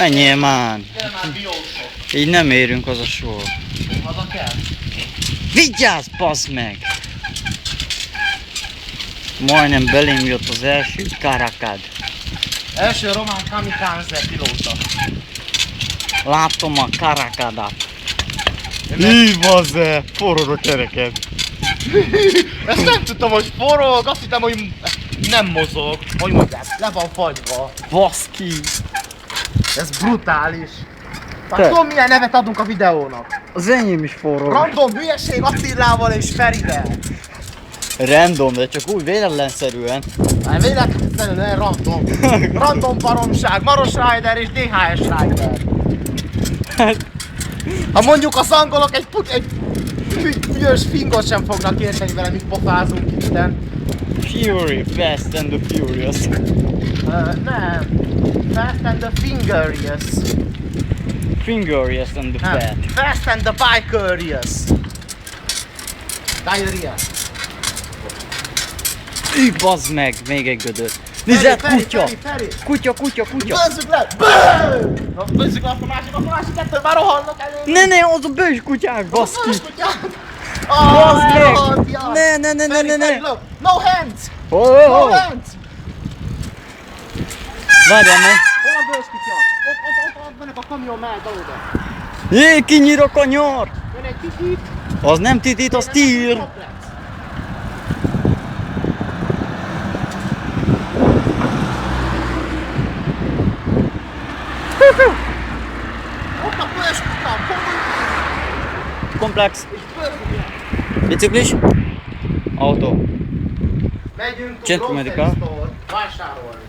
Menjél már! Gyere már, biósok. Így nem érünk az a sor. Haza kell? Vigyázz, bazd meg! Majdnem belém jött az első karakad. Első román kamikaze pilóta. Látom a karakadat. Hí, bazze! Forrod a kereked. Ezt nem tudtam, hogy forog, azt hittem, hogy nem mozog. Hogy mondják, le van fagyva. Baszki! Ez brutális. Te. Hát tudom, milyen nevet adunk a videónak. Az enyém is forrog. Random hülyeség Attilával és Ferivel. Random, de csak úgy véletlenszerűen. Hát véletlenül random. Random baromság, Maros Rider és DHS Rider. Ha mondjuk az angolok egy büdös fingot sem fognak érteni vele, míg pofázunk itten. Fury, Fast and the Furious. Nem. Fast and the Fingerious. Fingerious and the Fat. Fast and the Bikerious. Diarrhea. Ű, bazd meg, még egy gödör. Nézd, kutya! Feri. Kutya! Bözzük le! Na, bözzük le azt a másik kettő, már rohannak elő! Ne, az a bős kutyák, baszki! Bazd meg! Ne! No hands! Oh. No hands! Várjál meg! Hol a bős kutya? Ott vannak a kamion mellett oda. Jé, kinyír a kanyar! Jön egy titit. Az nem titit, az tír! Ott a bős kutya! Komplex. És bőr. Biciklis? Autó. Megyünk Centrum a Medical. Store vásárolni.